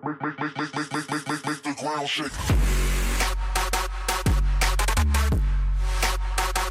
Make the ground shake.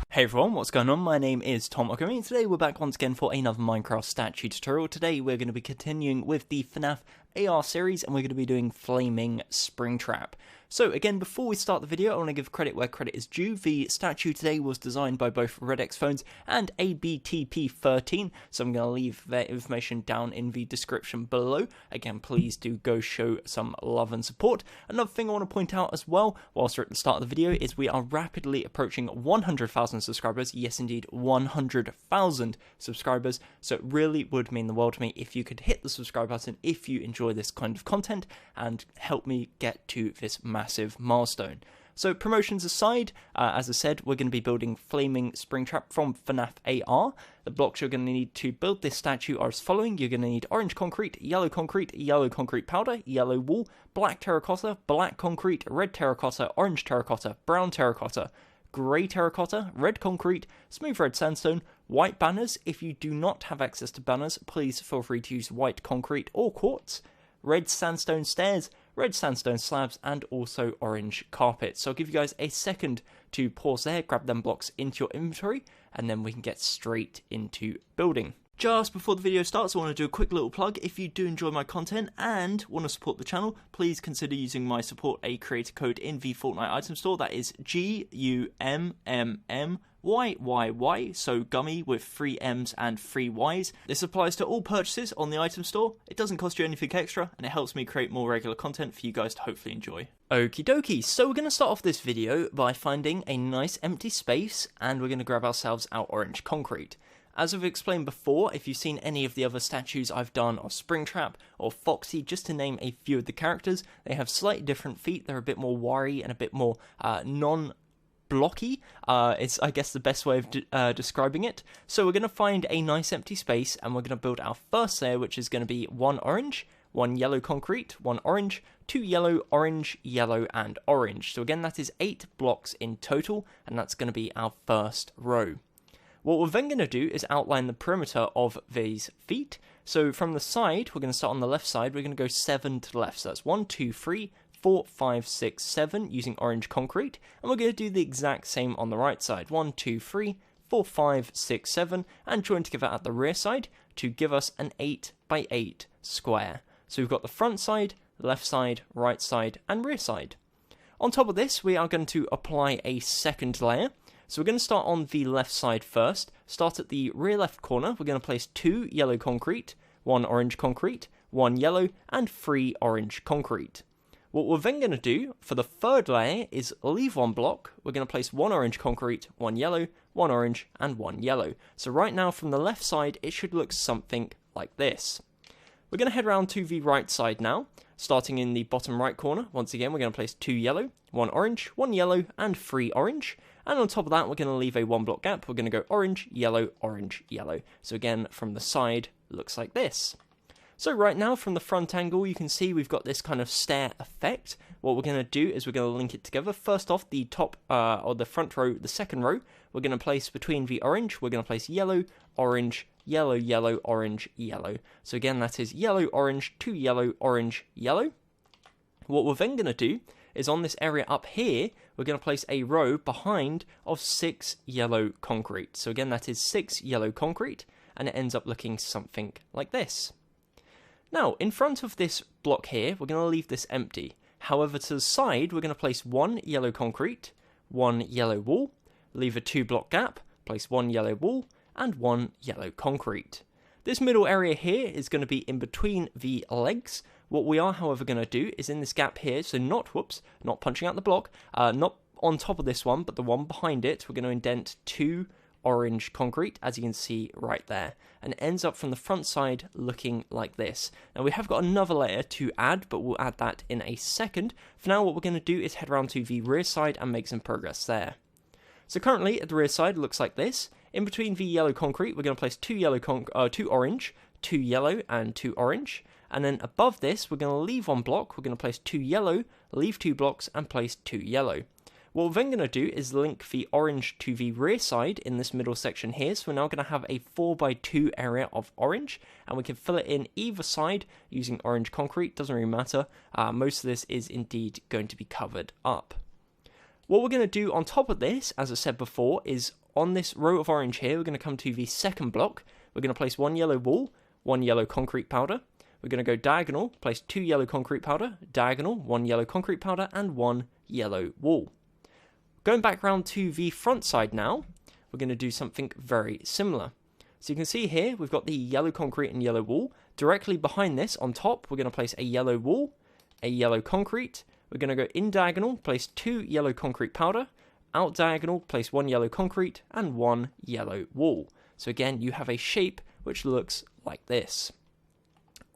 Hey everyone, what's going on? My name is Tom Gummy, and today we're back once again for another Minecraft statue tutorial. Today we're going to be continuing with the FNAF AR series, and we're going to be doing Flaming Springtrap. So again, before we start the video, I want to give credit where credit is due. The statue today was designed by both RedXPhones and ABTP13, so I'm going to leave their information down in the description below. Again, please do go show some love and support. Another thing I want to point out as well, whilst we're at the start of the video, is we are rapidly approaching 100,000 subscribers. Yes, indeed, 100,000 subscribers. So it really would mean the world to me if you could hit the subscribe button if you enjoy this kind of content and help me get to this massive milestone. So promotions aside, as I said, we're going to be building Flaming Springtrap from FNAF AR. The blocks you're going to need to build this statue are as following. You're going to need orange concrete, yellow concrete powder, yellow wool, black terracotta, black concrete, red terracotta, orange terracotta, brown terracotta, grey terracotta, red concrete, smooth red sandstone, white banners. If you do not have access to banners, please feel free to use white concrete or quartz, red sandstone stairs, red sandstone slabs, and also orange carpet. So I'll give you guys a second to pause there, grab them blocks into your inventory, and then we can get straight into building. Just before the video starts, I want to do a quick little plug. If you do enjoy my content and want to support the channel, please consider using my support a creator code in the Fortnite item store. That is GUMMMYYY, so Gummy with 3 M's and 3 Y's. This applies to all purchases on the item store. It doesn't cost you anything extra, and it helps me create more regular content for you guys to hopefully enjoy. Okie dokie, so we're going to start off this video by finding a nice empty space, and we're going to grab ourselves our orange concrete. As I've explained before, if you've seen any of the other statues I've done of Springtrap or Foxy, just to name a few of the characters, they have slightly different feet. They're a bit more wiry and a bit more non-blocky. It's, I guess, the best way of describing it. So we're going to find a nice empty space, and we're going to build our first layer, which is going to be 1 orange, 1 yellow concrete, 1 orange, 2 yellow, orange, yellow, and orange. So again, that is 8 blocks in total, and that's going to be our first row. What we're then going to do is outline the perimeter of these feet. So from the side, we're going to start on the left side. We're going to go 7 to the left. So that's 1, 2, 3, 4, 5, 6, 7 using orange concrete. And we're going to do the exact same on the right side. 1, 2, 3, 4, 5, 6, 7. And join together at the rear side to give us an 8 by 8 square. So we've got the front side, left side, right side, and rear side. On top of this, we are going to apply a second layer. So we're going to start on the left side first. Start at the rear left corner. We're going to place 2 yellow concrete, 1 orange concrete, 1 yellow, and 3 orange concrete. What we're then going to do for the third layer is leave 1 block. We're going to place 1 orange concrete, 1 yellow, 1 orange, and 1 yellow. So right now from the left side, it should look something like this. We're going to head around to the right side now. Starting in the bottom right corner, once again, we're going to place 2 yellow, 1 orange, 1 yellow, and 3 orange. And on top of that, we're going to leave a 1 block gap. We're going to go orange, yellow, orange, yellow. So again, from the side, looks like this. So right now, from the front angle, you can see we've got this kind of stair effect. What we're going to do is we're going to link it together. First off, the top, or the front row, the second row, we're going to place between the orange, we're going to place yellow, orange, yellow, yellow, orange, yellow. So again, that is yellow, orange, 2 yellow, orange, yellow. What we're then going to do is on this area up here, we're going to place a row behind of 6 yellow concrete. So again, that is 6 yellow concrete, and it ends up looking something like this. Now, in front of this block here, we're going to leave this empty. However, to the side, we're going to place 1 yellow concrete, 1 yellow wool, leave a 2 block gap, place 1 yellow wool, and 1 yellow concrete. This middle area here is going to be in between the legs. What we are, however, going to do is in this gap here, so not punching out the block, not on top of this one, but the one behind it, we're going to indent 2 orange concrete, as you can see right there, and it ends up from the front side looking like this. Now we have got another layer to add, but we'll add that in a second. For now, what we're going to do is head around to the rear side and make some progress there. So currently at the rear side it looks like this. In between the yellow concrete, we're going to place 2 orange, 2 yellow, and 2 orange. And then above this, we're going to leave 1 block. We're going to place 2 yellow, leave 2 blocks, and place 2 yellow. What we're then going to do is link the orange to the rear side in this middle section here. So we're now going to have a 4x2 area of orange, and we can fill it in either side using orange concrete. Doesn't really matter. Most of this is indeed going to be covered up. What we're going to do on top of this, as I said before, is on this row of orange here, we're going to come to the second block. We're going to place one yellow wall, one yellow concrete powder. We're going to go diagonal, place 2 yellow concrete powder, diagonal, 1 yellow concrete powder, and 1 yellow wall. Going back around to the front side now, we're going to do something very similar. So you can see here, we've got the yellow concrete and yellow wall. Directly behind this, on top, we're going to place a yellow wall, a yellow concrete. We're going to go in diagonal, place 2 yellow concrete powder. Out diagonal, place 1 yellow concrete and 1 yellow wall. So again, you have a shape which looks like this.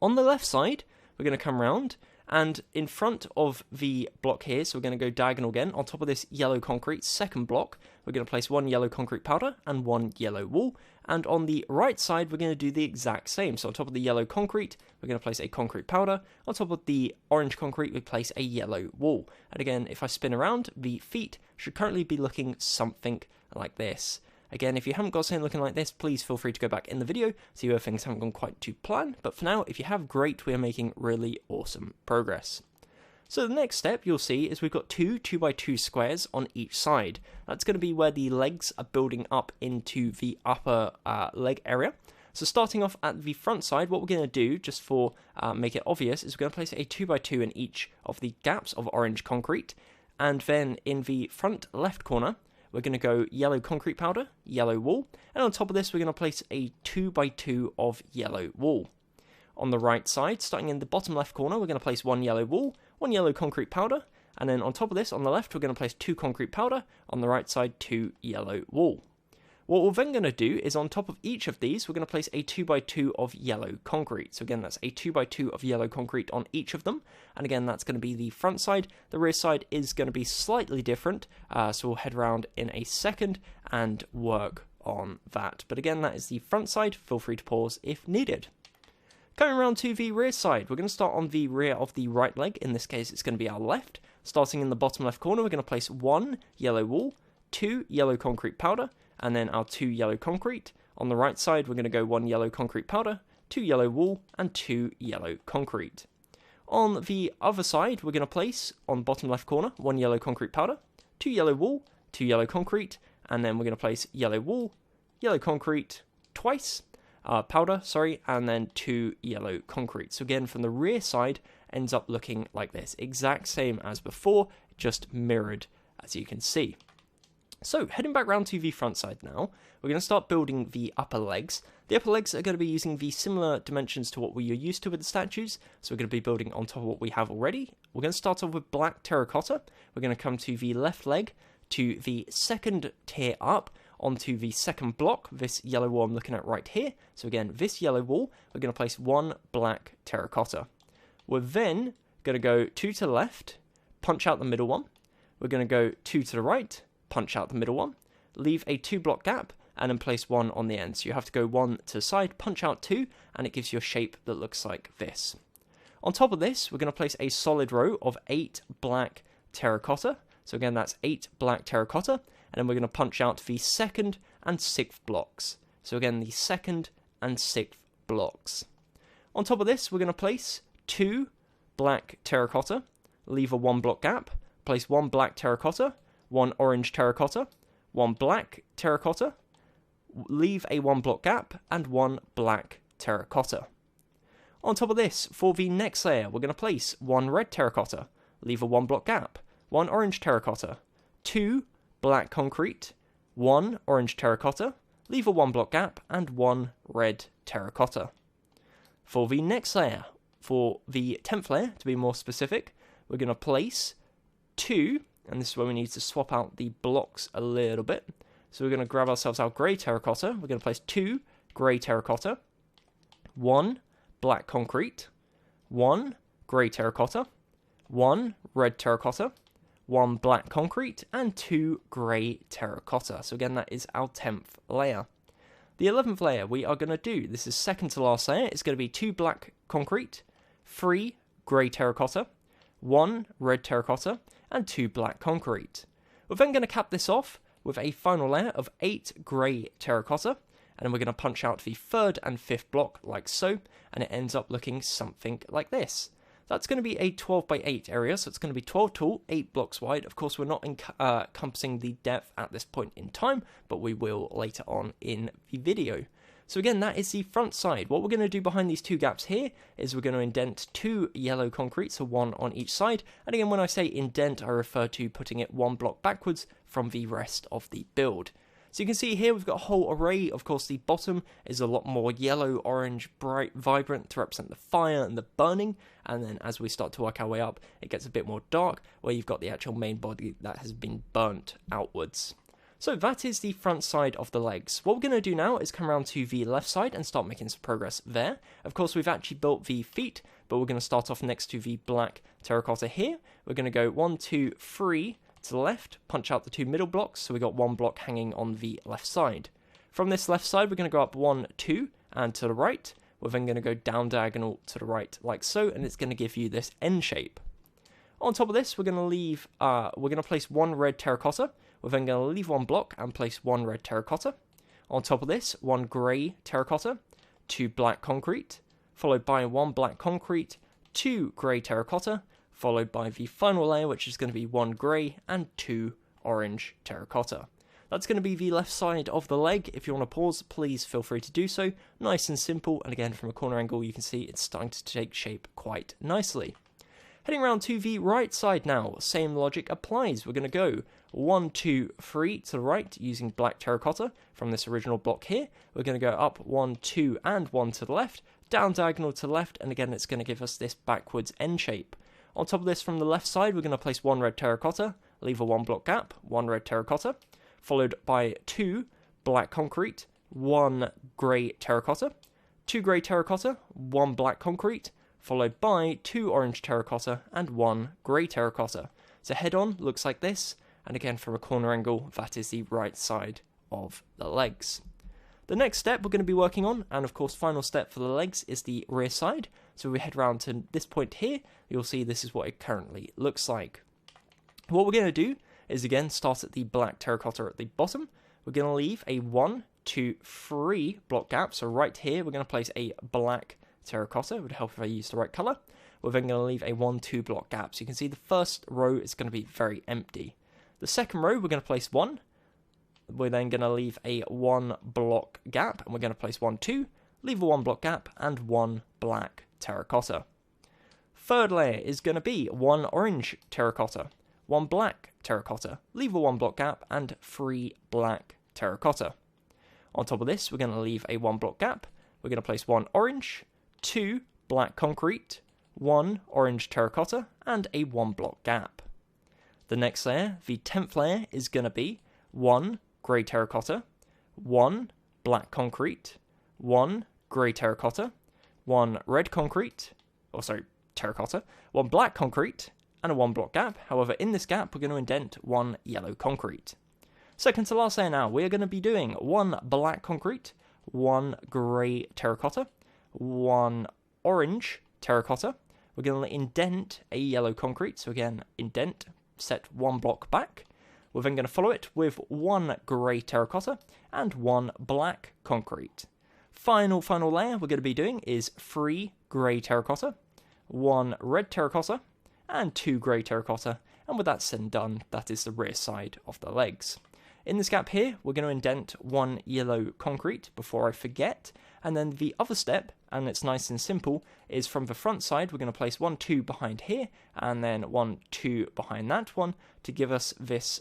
On the left side, we're going to come round, and in front of the block here, so we're going to go diagonal again, on top of this yellow concrete second block, we're going to place 1 yellow concrete powder and 1 yellow wall. And on the right side, we're going to do the exact same. So on top of the yellow concrete, we're going to place a concrete powder. On top of the orange concrete, we place a yellow wall. And again, if I spin around, the feet should currently be looking something like this. Again, if you haven't got something looking like this, please feel free to go back in the video, see where things haven't gone quite to plan. But for now, if you have, great, we are making really awesome progress. So the next step you'll see is we've got 2 2x2 squares on each side. That's going to be where the legs are building up into the upper leg area. So starting off at the front side, what we're going to do, just for make it obvious, is we're going to place a 2x2 in each of the gaps of orange concrete. And then in the front left corner, we're going to go yellow concrete powder, yellow wall, and on top of this we're going to place a 2x2 of yellow wall. On the right side, starting in the bottom left corner, we're going to place 1 yellow wall, 1 yellow concrete powder, and then on top of this, on the left, we're going to place 2 concrete powder, on the right side, 2 yellow wall. What we're then going to do is on top of each of these, we're going to place a 2x2 of yellow concrete. So again, that's a 2x2 of yellow concrete on each of them. And again, that's going to be the front side. The rear side is going to be slightly different. So we'll head around in a second and work on that. But again, that is the front side. Feel free to pause if needed. Coming around to the rear side, we're going to start on the rear of the right leg. In this case, it's going to be our left. Starting in the bottom left corner, we're going to place 1 yellow wall, 2 yellow concrete powder, and then our 2 yellow concrete. On the right side, we're going to go 1 yellow concrete powder, 2 yellow wall, and 2 yellow concrete. On the other side, we're going to place, on bottom left corner, 1 yellow concrete powder, 2 yellow wall, 2 yellow concrete, and then we're going to place yellow wall, yellow concrete twice, powder, and then 2 yellow concrete. So again, from the rear side, ends up looking like this. Exact same as before, just mirrored, as you can see. So, heading back round to the front side now, we're going to start building the upper legs. The upper legs are going to be using the similar dimensions to what we are used to with the statues, so we're going to be building on top of what we have already. We're going to start off with black terracotta. We're going to come to the left leg, to the second tier up, onto the second block, this yellow wall I'm looking at right here. So again, this yellow wall, we're going to place 1 black terracotta. We're then going to go 2 to the left, punch out the middle one. We're going to go 2 to the right, punch out the middle one, leave a 2 block gap, and then place 1 on the end. So you have to go 1 to the side, punch out 2, and it gives you a shape that looks like this. On top of this, we're going to place a solid row of 8 black terracotta. So again, that's 8 black terracotta, and then we're going to punch out the 2nd and 6th blocks. So again, the 2nd and 6th blocks. On top of this, we're going to place 2 black terracotta, leave a 1 block gap, place 1 black terracotta, 1 orange terracotta, 1 black terracotta, leave a 1 block gap, and 1 black terracotta. On top of this, for the next layer, we're going to place 1 red terracotta, leave a 1 block gap, 1 orange terracotta, 2 black concrete, 1 orange terracotta, leave a 1 block gap, and 1 red terracotta. For the next layer, for the 10th layer, to be more specific, we're going to place 2, and this is where we need to swap out the blocks a little bit. So we're going to grab ourselves our grey terracotta. We're going to place 2 grey terracotta, 1 black concrete, 1 grey terracotta, 1 red terracotta, 1 black concrete, and 2 grey terracotta. So again, that is our 10th layer. The 11th layer we are going to do, this is second to last layer, it's going to be 2 black concrete, 3 grey terracotta, 1 red terracotta, and 2 black concrete. We're then going to cap this off with a final layer of 8 grey terracotta, and then we're going to punch out the 3rd and 5th block like so, and it ends up looking something like this. That's going to be a 12 by 8 area, so it's going to be 12 tall, 8 blocks wide. Of course, we're not encompassing the depth at this point in time, but we will later on in the video. So again, that is the front side. What we're going to do behind these 2 gaps here is we're going to indent 2 yellow concrete, so 1 on each side. And again, when I say indent, I refer to putting it 1 block backwards from the rest of the build. So you can see here we've got a whole array. Of course, the bottom is a lot more yellow, orange, bright, vibrant to represent the fire and the burning. And then as we start to work our way up, it gets a bit more dark, where you've got the actual main body that has been burnt outwards. So that is the front side of the legs. What we're going to do now is come around to the left side and start making some progress there. Of course, we've actually built the feet, but we're going to start off next to the black terracotta here. We're going to go 1, 2, 3... to the left, punch out the 2 middle blocks, so we got 1 block hanging on the left side. From this left side, we're going to go up 1, 2, and to the right. We're then going to go down diagonal to the right, like so, and it's going to give you this N shape. On top of this, we're going to place 1 red terracotta. We're then going to leave 1 block and place 1 red terracotta. On top of this, 1 grey terracotta, 2 black concrete, followed by 1 black concrete, 2 grey terracotta, followed by the final layer, which is going to be 1 grey and 2 orange terracotta. That's going to be the left side of the leg. If you want to pause, please feel free to do so. Nice and simple, and again, from a corner angle, you can see it's starting to take shape quite nicely. Heading around to the right side now, same logic applies. We're going to go 1, 2, 3 to the right using black terracotta from this original block here. We're going to go up 1, 2, and 1 to the left, down diagonal to the left, and again, it's going to give us this backwards N shape. On top of this, from the left side, we're going to place 1 red terracotta, leave a 1 block gap, 1 red terracotta, followed by 2 black concrete, 1 grey terracotta, 2 grey terracotta, 1 black concrete, followed by 2 orange terracotta and 1 grey terracotta. So head on looks like this, and again from a corner angle, that is the right side of the legs. The next step we're going to be working on, and of course final step for the legs, is the rear side. So we head round to this point here, you'll see this is what it currently looks like. What we're going to do is again start at the black terracotta at the bottom. We're going to leave a 1, 2, 3 block gap. So right here we're going to place a black terracotta. It would help if I use the right colour. We're then going to leave a 1, 2 block gap. So you can see the first row is going to be very empty. The second row we're going to place 1. We're then going to leave a 1 block gap, and we're going to place 1, 2, leave a 1 block gap, and 1 black terracotta. Third layer is going to be 1 orange terracotta, 1 black terracotta, leave a 1 block gap, and 3 black terracotta. On top of this, we're going to leave a 1 block gap. We're going to place 1 orange, 2 black concrete, 1 orange terracotta, and a 1 block gap. The next layer, the 10th layer, is going to be 1 grey terracotta, 1 black concrete, 1 grey terracotta, 1 red concrete, terracotta, 1 black concrete, and a 1 block gap. However, in this gap, we're going to indent 1 yellow concrete. Second to last layer now, we're going to be doing 1 black concrete, 1 grey terracotta, 1 orange terracotta. We're going to indent a yellow concrete, so again, indent, set 1 block back. We're then going to follow it with 1 grey terracotta and 1 black concrete. Final layer we're going to be doing is 3 grey terracotta, 1 red terracotta, and 2 grey terracotta. And with that said and done, that is the rear side of the legs. In this gap here, we're going to indent 1 yellow concrete before I forget. And then the other step, and it's nice and simple, is from the front side, we're going to place 1, 2 behind here, and then 1, 2 behind that one, to give us this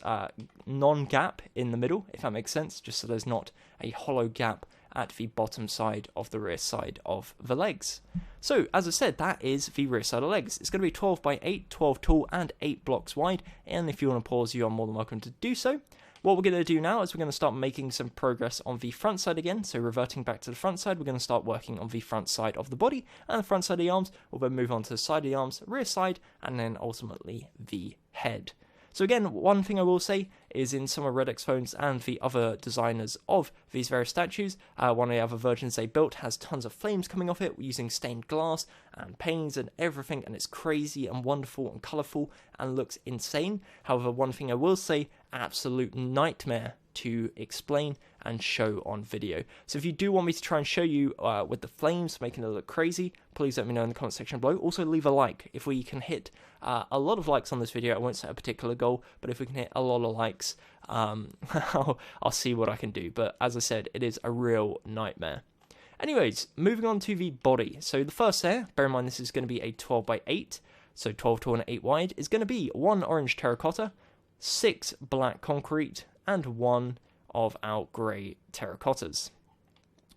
non-gap in the middle, if that makes sense, just so there's not a hollow gap at the bottom side of the rear side of the legs. So, as I said, that is the rear side of the legs. It's going to be 12 by 8, 12 tall, and 8 blocks wide, and if you want to pause, you are more than welcome to do so. What we're going to do now is we're going to start making some progress on the front side again. So reverting back to the front side, we're going to start working on the front side of the body and the front side of the arms. We'll then move on to the side of the arms, rear side, and then ultimately the head. So again, one thing I will say is in some of RedXPhones and the other designers of these various statues, one of the other versions they built has tons of flames coming off it using stained glass and panes and everything, and it's crazy and wonderful and colourful and looks insane. However, one thing I will say, absolute nightmare to explain and show on video. So if you do want me to try and show you with the flames making it look crazy, please let me know in the comment section below. Also leave a like. If we can hit a lot of likes on this video, I won't set a particular goal, but if we can hit a lot of likes, I'll see what I can do. But as I said, it is a real nightmare. Anyways, moving on to the body. So the first layer, bear in mind this is going to be a 12 by 8, so 12 tall and 8 wide, is going to be 1 orange terracotta, 6 black concrete, and 1 of our grey terracottas.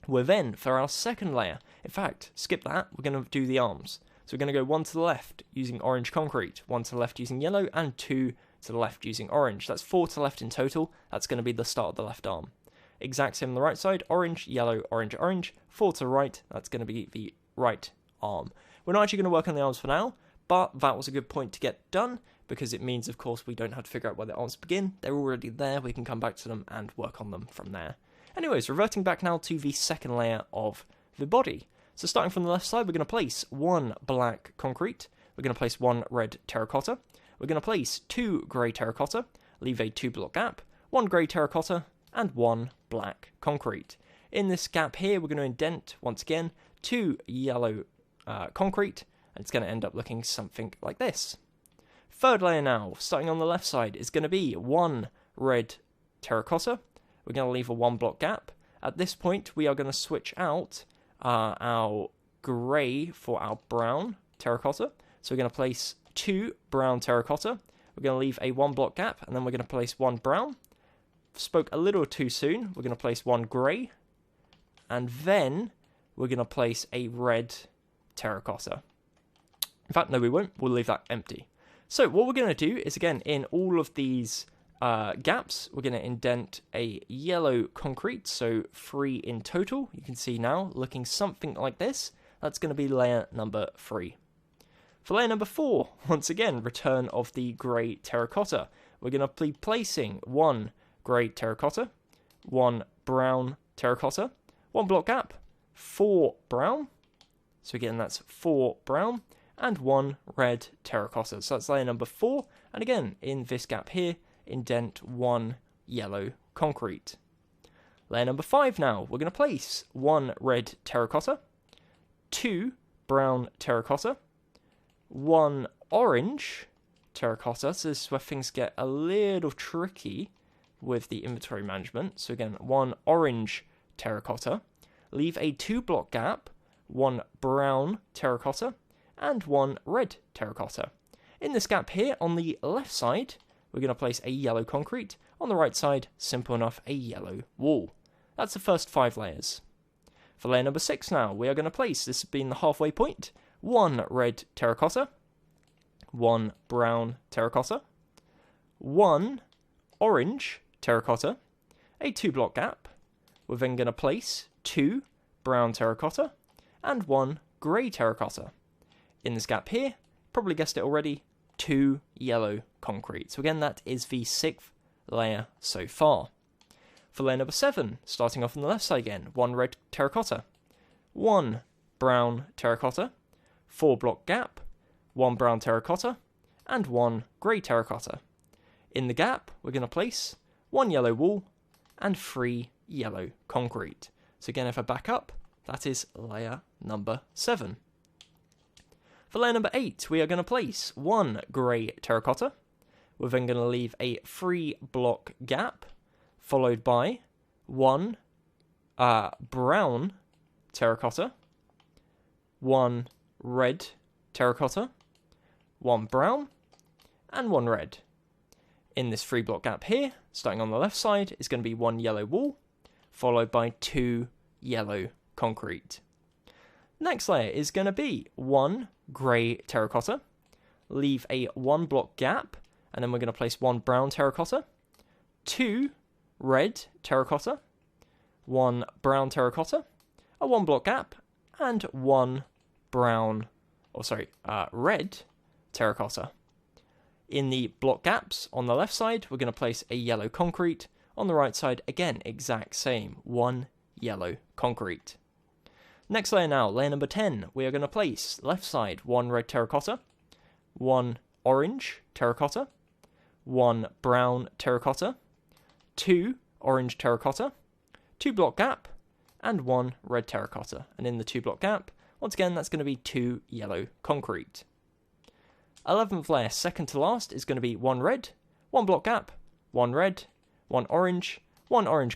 We're then, for our second layer, in fact, skip that, we're going to do the arms. So we're going to go 1 to the left using orange concrete, 1 to the left using yellow, and 2 to the left using orange. That's 4 to the left in total. That's going to be the start of the left arm. Exact same on the right side, orange, yellow, orange, orange. 4 to the right, that's going to be the right arm. We're not actually going to work on the arms for now, but that was a good point to get done, because it means, of course, we don't have to figure out where the arms begin. They're already there. We can come back to them and work on them from there. Anyways, reverting back now to the second layer of the body. So starting from the left side, we're going to place 1 black concrete. We're going to place 1 red terracotta. We're going to place 2 grey terracotta, leave a 2 block gap, 1 grey terracotta, and 1 black concrete. In this gap here, we're going to indent, once again, 2 yellow concrete, and it's going to end up looking something like this. Third layer now, starting on the left side, is going to be 1 red terracotta. We're going to leave a 1 block gap. At this point, we are going to switch out our grey for our brown terracotta. So we're going to place 2 brown terracotta. We're going to leave a 1 block gap, and then we're going to place 1 brown. Spoke a little too soon. We're going to place 1 grey, and then we're going to place a red terracotta. In fact, no, we won't. We'll leave that empty. So what we're going to do is, again, in all of these gaps, we're going to indent a yellow concrete, so 3 in total. You can see now, looking something like this. That's going to be layer number 3. For layer number 4, once again, return of the grey terracotta. We're going to be placing 1 grey terracotta, 1 brown terracotta, 1 block gap, 4 brown. So again, that's 4 brown, and 1 red terracotta. So that's layer number 4. And again, in this gap here, indent 1 yellow concrete. Layer number 5 now, we're going to place 1 red terracotta, 2 brown terracotta, 1 orange terracotta. So this is where things get a little tricky with the inventory management. So again, 1 orange terracotta, leave a 2 block gap, 1 brown terracotta, and 1 red terracotta. In this gap here, on the left side, we're going to place a yellow concrete. On the right side, simple enough, a yellow wall. That's the first 5 layers. For layer number 6 now, we are going to place, this being the halfway point, 1 red terracotta, 1 brown terracotta, 1 orange terracotta, a 2 block gap. We're then going to place 2 brown terracotta and 1 grey terracotta. In this gap here, probably guessed it already, 2 yellow concrete. So again, that is the 6th layer so far. For layer number 7, starting off on the left side again, 1 red terracotta, 1 brown terracotta, 4 block gap, 1 brown terracotta, and 1 grey terracotta. In the gap, we're going to place 1 yellow wall and 3 yellow concrete. So again, if I back up, that is layer number 7. For layer number 8, we are going to place 1 grey terracotta. We're then going to leave a 3 block gap, followed by 1 brown terracotta, 1 red terracotta, 1 brown, and 1 red. In this 3 block gap here, starting on the left side, is going to be 1 yellow wall, followed by 2 yellow concrete. Next layer is going to be 1 grey terracotta, leave a 1 block gap, and then we're going to place 1 brown terracotta, 2 red terracotta, 1 brown terracotta, a 1 block gap, and 1 red terracotta. In the block gaps on the left side, we're going to place a yellow concrete. On the right side, again, exact same, 1 yellow concrete. Next layer now, layer number 10, we are going to place left side 1 red terracotta, 1 orange terracotta, 1 brown terracotta, 2 orange terracotta, 2 block gap, and 1 red terracotta. And in the 2 block gap, once again, that's going to be 2 yellow concrete. 11th layer, second to last, is going to be 1 red, 1 block gap, 1 red, 1 orange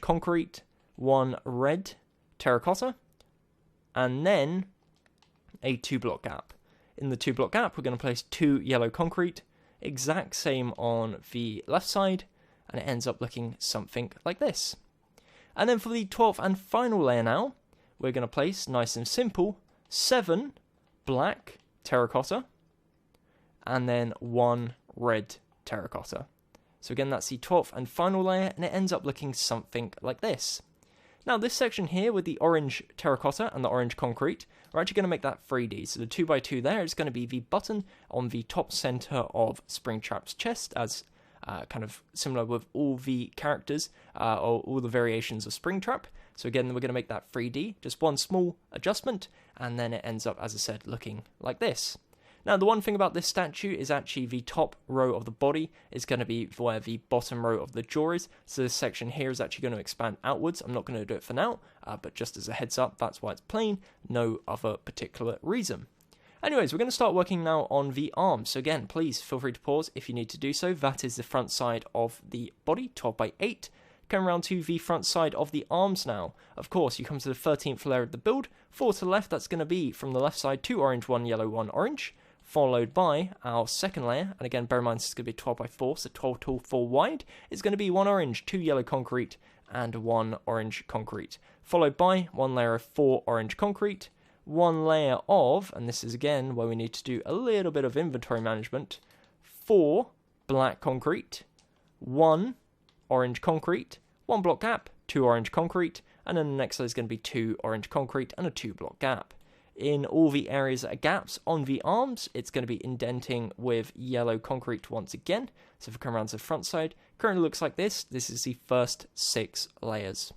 concrete, 1 red terracotta, and then a 2 block gap. In the 2 block gap, we're going to place 2 yellow concrete, exact same on the left side, and it ends up looking something like this. And then for the 12th and final layer now, we're going to place, nice and simple, 7 black terracotta, and then 1 red terracotta. So again, that's the 12th and final layer, and it ends up looking something like this. Now, this section here with the orange terracotta and the orange concrete, we're actually going to make that 3D. So the 2x2 there is going to be the button on the top center of Springtrap's chest, as kind of similar with all the characters or all the variations of Springtrap. So again, we're going to make that 3D, just one small adjustment, and then it ends up, as I said, looking like this. Now, the one thing about this statue is actually the top row of the body is going to be where the bottom row of the jaw is. So this section here is actually going to expand outwards. I'm not going to do it for now, but just as a heads up, that's why it's plain, no other particular reason. Anyways, we're going to start working now on the arms. So again, please feel free to pause if you need to do so. That is the front side of the body, 12x8. Come around to the front side of the arms now. Of course, you come to the 13th layer of the build. 4 to the left, that's going to be from the left side 2 orange, 1 yellow, 1 orange. Followed by our second layer, and again, bear in mind this is going to be 12x4, so 12 tall, 4 wide. It's going to be 1 orange, 2 yellow concrete, and 1 orange concrete. Followed by 1 layer of 4 orange concrete, 1 layer of, and this is again where we need to do a little bit of inventory management, 4 black concrete, 1 orange concrete, 1 block gap, 2 orange concrete, and then the next layer is going to be 2 orange concrete and a 2 block gap. In all the areas that are gaps on the arms, it's going to be indenting with yellow concrete once again. So if we come around to the front side, currently looks like this. This is the first 6 layers.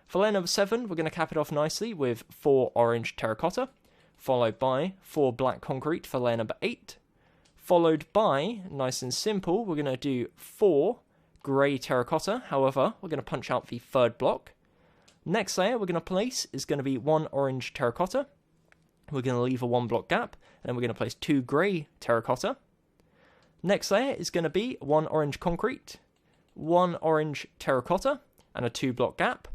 For layer number 7, we're going to cap it off nicely with 4 orange terracotta, followed by 4 black concrete for layer number 8, followed by, nice and simple, we're going to do 4 grey terracotta. However, we're going to punch out the 3rd block. Next layer we're going to place is going to be 1 orange terracotta. We're going to leave a 1 block gap, and then we're going to place 2 grey terracotta. Next layer is going to be 1 orange concrete, 1 orange terracotta, and a 2 block gap.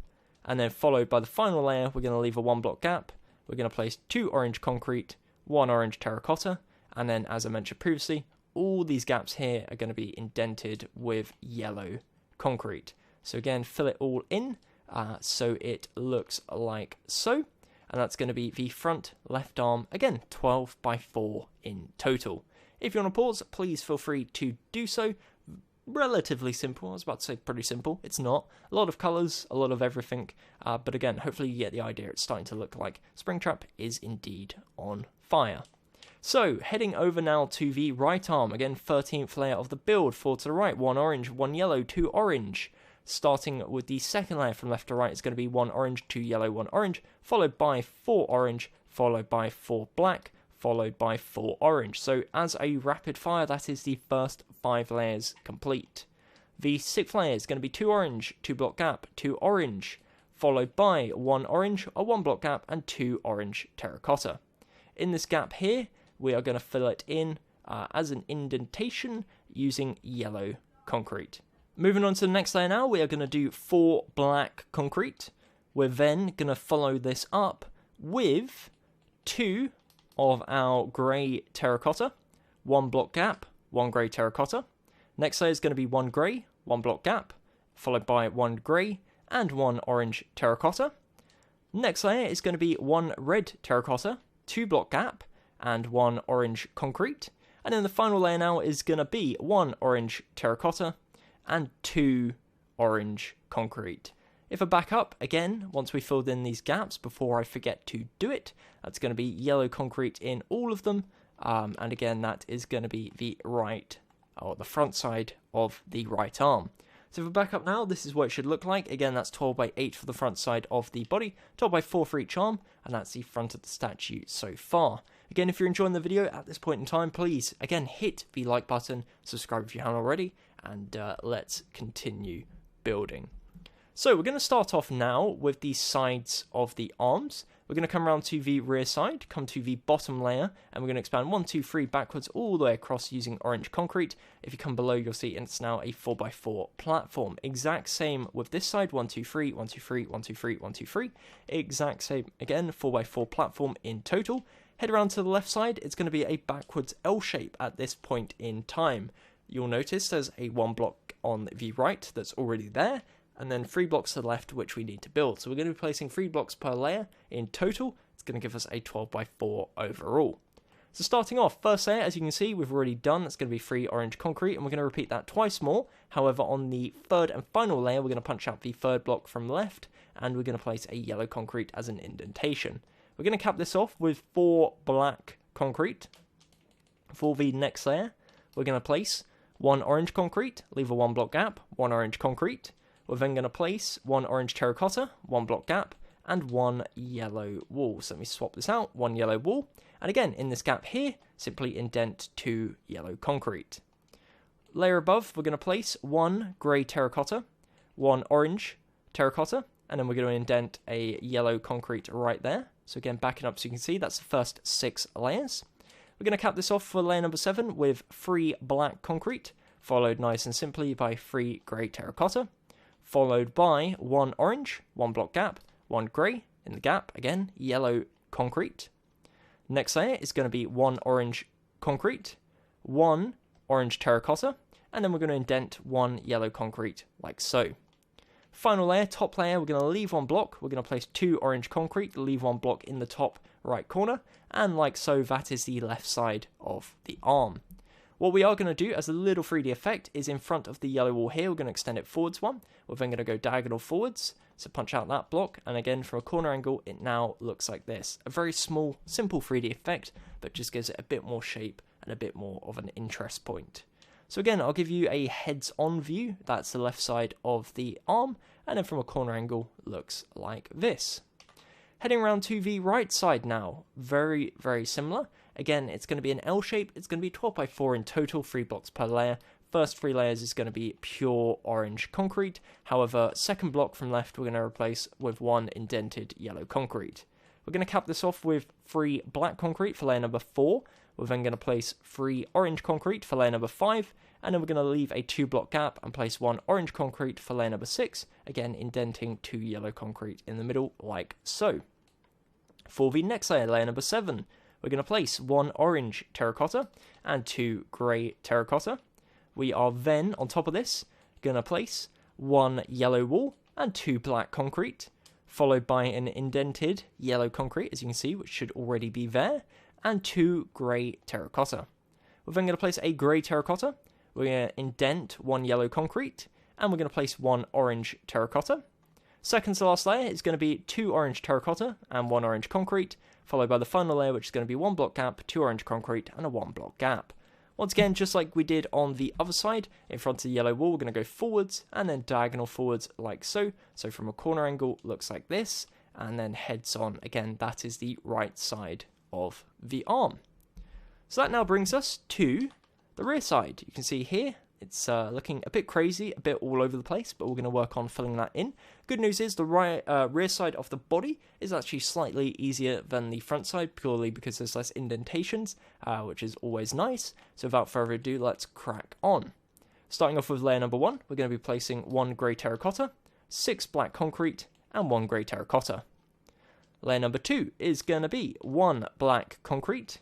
And then followed by the final layer, we're going to leave a 1 block gap. We're going to place 2 orange concrete, 1 orange terracotta, and then as I mentioned previously, all these gaps here are going to be indented with yellow concrete. So again, fill it all in so it looks like so. And that's going to be the front left arm, again, 12x4 in total. If you want to pause, please feel free to do so. Relatively simple. I was about to say pretty simple. It's not. A lot of colours, a lot of everything. But again, hopefully you get the idea. It's starting to look like Springtrap is indeed on fire. So, heading over now to the right arm. Again, 13th layer of the build. 4 to the right. 1 orange, 1 yellow, 2 orange. Starting with the second layer from left to right is going to be 1 orange, 2 yellow, 1 orange, followed by 4 orange, followed by 4 black, followed by 4 orange. So as a rapid fire, that is the first 5 layers complete. The 6th layer is going to be 2 orange, 2 block gap, 2 orange, followed by 1 orange, a 1 block gap, and 2 orange terracotta. In this gap here, we are going to fill it in as an indentation using yellow concrete. Moving on to the next layer now, we are going to do 4 black concrete. We're then going to follow this up with 2 of our grey terracotta, 1 block gap, 1 grey terracotta. Next layer is going to be 1 grey, 1 block gap, followed by 1 grey and 1 orange terracotta. Next layer is going to be 1 red terracotta, 2 block gap, and 1 orange concrete. And then the final layer now is going to be 1 orange terracotta, and 2 orange concrete. If I back up, again, once we filled in these gaps, before I forget to do it, that's going to be yellow concrete in all of them, and again, that is going to be the right or the front side of the right arm. So if we back up now, this is what it should look like. Again, that's 12 by 8 for the front side of the body, 12 by 4 for each arm, and that's the front of the statue so far. Again, if you're enjoying the video at this point in time, please, again, hit the like button, subscribe if you haven't already, and let's continue building. So we're going to start off now with the sides of the arms. We're going to come around to the rear side, come to the bottom layer, and we're going to expand 1, 2, 3 backwards all the way across using orange concrete. If you come below, you'll see it's now a 4x4 platform. Exact same with this side, 1, 2, 3, 1, 2, 3, 1, 2, 3, 1, 2, 3. Exact same again, 4x4 platform in total. Head around to the left side, it's going to be a backwards L shape at this point in time. You'll notice there's a 1 block on the right that's already there, and then 3 blocks to the left which we need to build. So we're going to be placing 3 blocks per layer in total. It's going to give us a 12x4 overall. So starting off, first layer, as you can see, we've already done. It's going to be 3 orange concrete, and we're going to repeat that twice more. However, on the third and final layer, we're going to punch out the third block from left, and we're going to place a yellow concrete as an indentation. We're going to cap this off with 4 black concrete. For the next layer, we're going to place 1 orange concrete, leave a 1 block gap, 1 orange concrete. We're then going to place 1 orange terracotta, 1 block gap, and 1 yellow wall. So let me swap this out, 1 yellow wall. And again, in this gap here, simply indent 2 yellow concrete. Layer above, we're going to place 1 grey terracotta, 1 orange terracotta, and then we're going to indent a yellow concrete right there. So again, backing up so you can see, that's the first 6 layers. We're going to cap this off for layer number 7 with 3 black concrete, followed nice and simply by 3 grey terracotta, followed by 1 orange, 1 block gap, 1 grey, in the gap, again, yellow concrete. Next layer is going to be 1 orange concrete, 1 orange terracotta, and then we're going to indent 1 yellow concrete, like so. Final layer, top layer, we're going to leave 1 block, we're going to place 2 orange concrete, leave 1 block in the top right corner, and like so, that is the left side of the arm. What we are going to do as a little 3D effect is in front of the yellow wall here, we're going to extend it forwards 1. We're then going to go diagonal forwards, so punch out that block, and again from a corner angle it now looks like this. A very small, simple 3D effect, but just gives it a bit more shape and a bit more of an interest point. So again, I'll give you a heads-on view, that's the left side of the arm, and then from a corner angle looks like this. Heading around to the right side now, very, very similar. Again, it's going to be an L shape, it's going to be 12x4 in total, 3 blocks per layer. First 3 layers is going to be pure orange concrete. However, second block from left we're going to replace with 1 indented yellow concrete. We're going to cap this off with 3 black concrete for layer number 4. We're then going to place 3 orange concrete for layer number 5. And then we're going to leave a 2 block gap and place 1 orange concrete for layer number 6. Again, indenting 2 yellow concrete in the middle, like so. For the next layer, layer number 7, we're going to place 1 orange terracotta and 2 grey terracotta. We are then, on top of this, going to place 1 yellow wall and 2 black concrete, followed by an indented yellow concrete, as you can see, which should already be there, and 2 grey terracotta. We're then going to place a grey terracotta, we're going to indent 1 yellow concrete, and we're going to place 1 orange terracotta. Second to last layer is going to be 2 orange terracotta and 1 orange concrete, followed by the final layer, which is going to be 1 block gap, 2 orange concrete, and a 1 block gap. Once again, just like we did on the other side, in front of the yellow wall, we're going to go forwards and then diagonal forwards like so. So from a corner angle, looks like this, and then heads on. Again, that is the right side of the arm. So that now brings us to the rear side. You can see here, it's looking a bit crazy, a bit all over the place, but we're going to work on filling that in. Good news is the rear side of the body is actually slightly easier than the front side, purely because there's less indentations, which is always nice. So without further ado, let's crack on. Starting off with layer number 1, we're going to be placing 1 grey terracotta, 6 black concrete, and 1 grey terracotta. Layer number 2 is going to be 1 black concrete,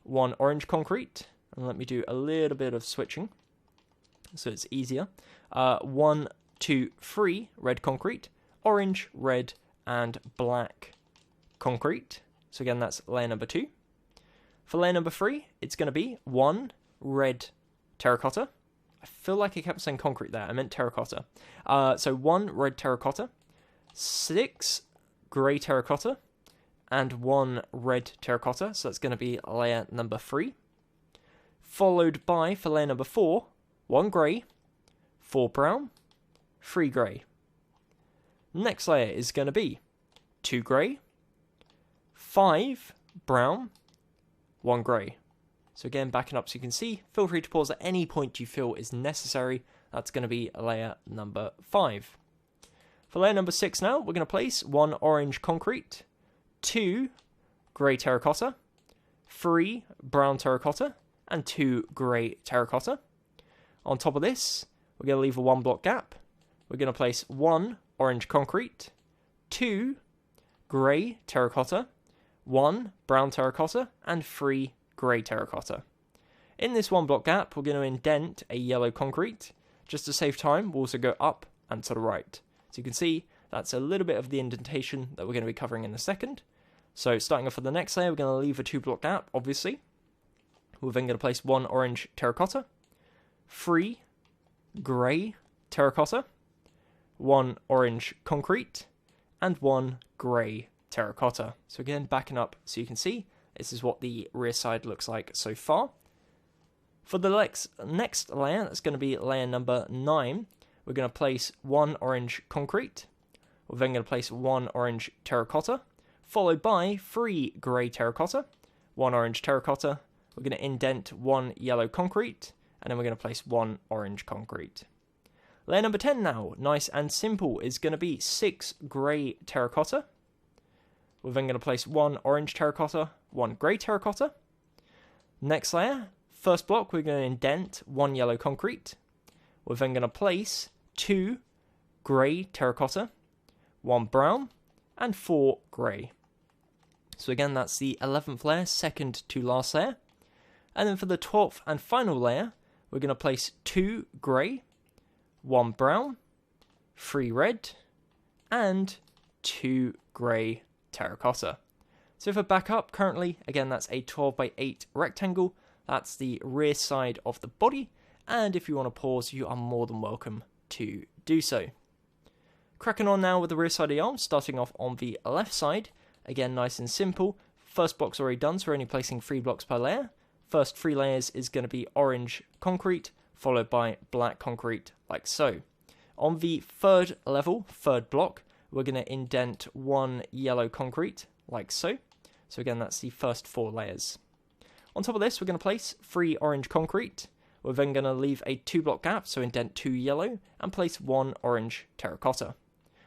1 orange concrete, and let me do a little bit of switching so it's easier. 1, 2, 3 red concrete, orange, red, and black concrete. So again, that's layer number 2. For layer number 3, it's going to be 1 red terracotta. I feel like I kept saying concrete there. I meant terracotta. So 1 red terracotta, 6 grey terracotta, and 1 red terracotta. So that's going to be layer number 3. Followed by, for layer number 4, 1 grey, 4 brown, 3 grey. Next layer is going to be 2 grey, 5 brown, 1 grey. So again, backing up so you can see, feel free to pause at any point you feel is necessary. That's going to be layer number 5. For layer number 6 now, we're going to place 1 orange concrete, 2 grey terracotta, 3 brown terracotta, and 2 grey terracotta. On top of this, we're going to leave a 1 block gap. We're going to place 1 orange concrete, 2 grey terracotta, 1 brown terracotta, and 3 grey terracotta. In this 1 block gap, we're going to indent a yellow concrete. Just to save time, we'll also go up and to the right. So you can see that's a little bit of the indentation that we're going to be covering in a second. So starting off with the next layer, we're going to leave a 2 block gap, obviously. We're then going to place 1 orange terracotta, 3 grey terracotta, 1 orange concrete, and 1 grey terracotta. So again, backing up so you can see, this is what the rear side looks like so far. For the next layer, that's going to be layer number 9, we're going to place 1 orange concrete. We're then going to place 1 orange terracotta, followed by 3 grey terracotta, 1 orange terracotta. We're going to indent 1 yellow concrete, and then we're going to place 1 orange concrete. Layer number 10 now, nice and simple, is going to be 6 grey terracotta. We're then going to place 1 orange terracotta, 1 grey terracotta. Next layer, first block, we're going to indent 1 yellow concrete. We're then going to place 2 grey terracotta, 1 brown, and 4 grey. So again, that's the 11th layer, second to last layer. And then for the 12th and final layer, we're going to place 2 grey, 1 brown, 3 red, and 2 grey terracotta. So if I back up, currently, again, that's a 12 by 8 rectangle. That's the rear side of the body. And if you want to pause, you are more than welcome to do so. Cracking on now with the rear side of the arm, starting off on the left side. Again, nice and simple. First block's already done, so we're only placing 3 blocks per layer. First 3 layers is going to be orange concrete, followed by black concrete, like so. On the third level, third block, we're going to indent 1 yellow concrete, like so. So again, that's the first 4 layers. On top of this, we're going to place 3 orange concrete. We're then going to leave a 2 block gap, so indent 2 yellow, and place 1 orange terracotta.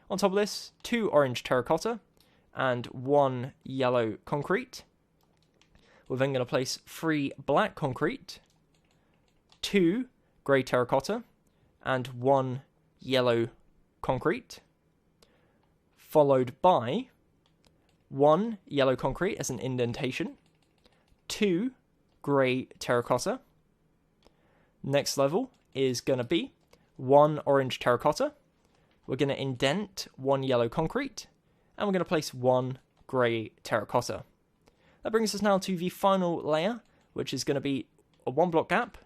On top of this, 2 orange terracotta, and 1 yellow concrete. We're then going to place 3 black concrete, 2 grey terracotta, and 1 yellow concrete, followed by 1 yellow concrete as an indentation, 2 grey terracotta. Next level is going to be 1 orange terracotta. We're going to indent 1 yellow concrete, and we're going to place 1 grey terracotta. That brings us now to the final layer, which is going to be a 1 block gap,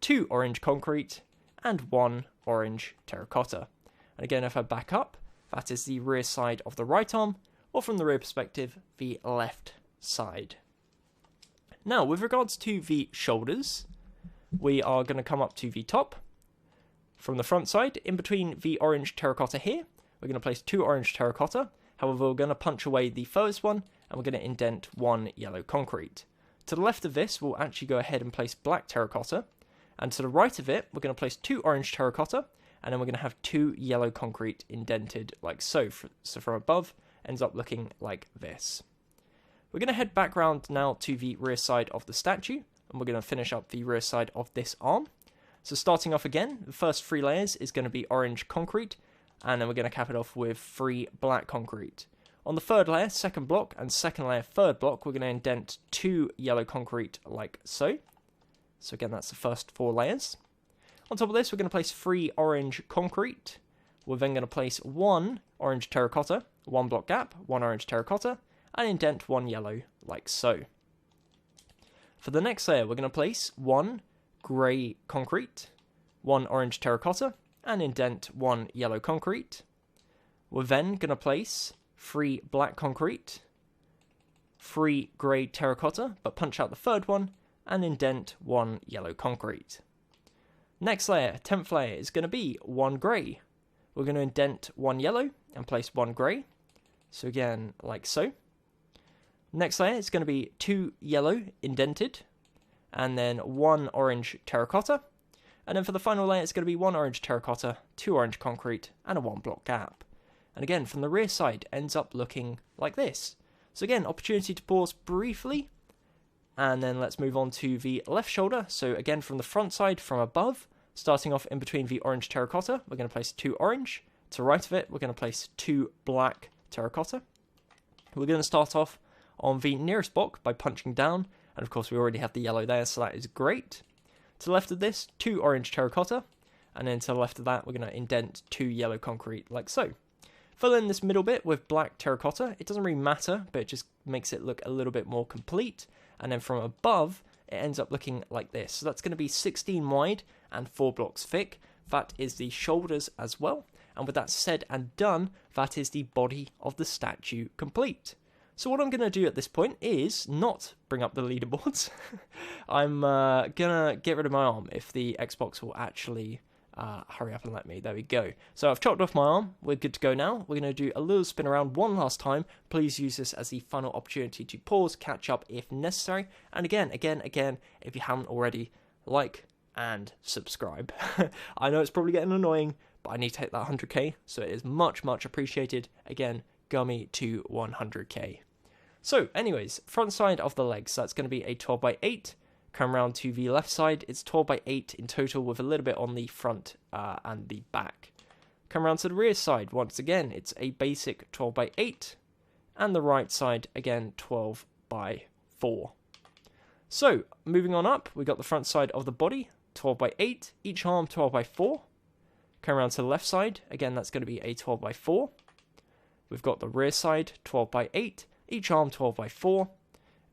2 orange concrete, and 1 orange terracotta. And again, if I back up, that is the rear side of the right arm, or from the rear perspective, the left side. Now, with regards to the shoulders, we are going to come up to the top. From the front side, in between the orange terracotta here, we're going to place 2 orange terracotta. However, we're going to punch away the furthest one, and we're going to indent 1 yellow concrete. To the left of this, we'll actually go ahead and place black terracotta. And to the right of it, we're going to place 2 orange terracotta, and then we're going to have 2 yellow concrete indented like so. So from above, ends up looking like this. We're going to head back round now to the rear side of the statue, and we're going to finish up the rear side of this arm. So starting off again, the first 3 layers is going to be orange concrete, and then we're going to cap it off with 3 black concrete. On the third layer, second block, and second layer, third block, we're going to indent 2 yellow concrete like so. So again, that's the first 4 layers. On top of this, we're going to place 3 orange concrete. We're then going to place 1 orange terracotta, 1 block gap, 1 orange terracotta, and indent 1 yellow like so. For the next layer, we're going to place 1 grey concrete, 1 orange terracotta, and indent 1 yellow concrete. We're then going to place 3 black concrete, 3 grey terracotta, but punch out the third one, and indent 1 yellow concrete. Next layer, 10th layer, is going to be 1 grey. We're going to indent 1 yellow and place 1 grey. So again, like so. Next layer is going to be 2 yellow indented, and then 1 orange terracotta. And then for the final layer, it's going to be 1 orange terracotta, 2 orange concrete, and a 1 block gap. And again, from the rear side, ends up looking like this. So again, opportunity to pause briefly. And then let's move on to the left shoulder. So again, from the front side, from above, starting off in between the orange terracotta, we're going to place 2 orange. To the right of it, we're going to place 2 black terracotta. We're going to start off on the nearest block by punching down. And of course, we already have the yellow there, so that is great. To the left of this, 2 orange terracotta. And then to the left of that, we're going to indent 2 yellow concrete, like so. Fill in this middle bit with black terracotta. It doesn't really matter, but it just makes it look a little bit more complete. And then from above, it ends up looking like this. So that's going to be 16 wide and 4 blocks thick. That is the shoulders as well. And with that said and done, that is the body of the statue complete. So what I'm going to do at this point is not bring up the leaderboards. I'm going to get rid of my arm if the Xbox will actually hurry up and let me. There we go. So I've chopped off my arm. We're good to go now. We're going to do a little spin around one last time. Please use this as the final opportunity to pause, catch up if necessary. And again, if you haven't already, like and subscribe. I know it's probably getting annoying, but I need to hit that 100k, so it is much, much appreciated. Again, Gummy to 100k. So anyways, front side of the legs, that's going to be a 12x8. Come around to the left side, it's 12x8 in total with a little bit on the front and the back. Come around to the rear side, once again, it's a basic 12x8. And the right side, again, 12x4. So, moving on up, we got the front side of the body, 12x8, each arm 12x4. Come around to the left side, again, that's going to be a 12x4. We've got the rear side, 12x8, each arm 12x4.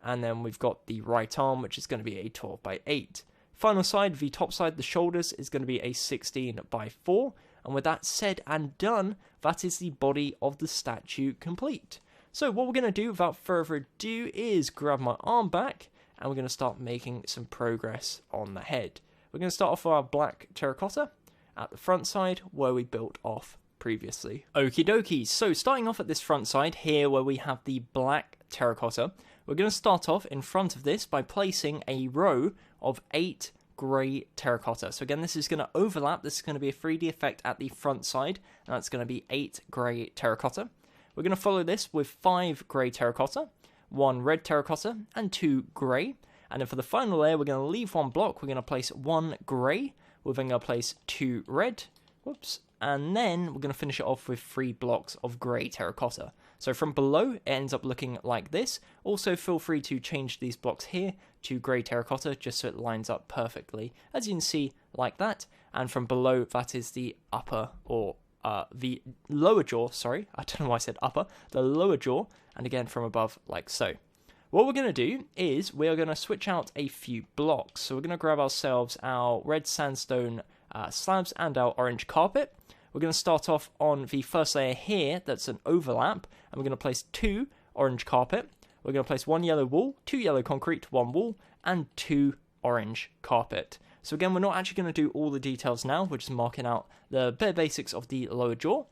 And then we've got the right arm, which is going to be a 12x8. Final side, the top side, the shoulders, is going to be a 16x4. And with that said and done, that is the body of the statue complete. So what we're going to do, without further ado, is grab my arm back, and we're going to start making some progress on the head. We're going to start off with our black terracotta at the front side, where we built off previously. Okie dokie, so starting off at this front side here, where we have the black terracotta, we're going to start off in front of this by placing a row of 8 grey terracotta. So again, this is going to overlap. This is going to be a 3D effect at the front side, and that's going to be 8 grey terracotta. We're going to follow this with 5 grey terracotta, 1 red terracotta, and 2 grey. And then for the final layer, we're going to leave 1 block. We're going to place 1 grey. We're then going to place 2 red. Whoops. And then we're going to finish it off with 3 blocks of grey terracotta. So from below, it ends up looking like this. Also, feel free to change these blocks here to grey terracotta, just so it lines up perfectly, as you can see, like that. And from below, that is the upper, or the lower jaw, sorry. I don't know why I said upper. The lower jaw, and again from above, like so. What we're going to do is we are going to switch out a few blocks. So we're going to grab ourselves our red sandstone slabs and our orange carpet. We're going to start off on the first layer here, that's an overlap, and we're going to place 2 orange carpet. We're going to place 1 yellow wool, 2 yellow concrete, 1 wool, and 2 orange carpet. So again, we're not actually going to do all the details now, we're just marking out the bare basics of the lower jaw.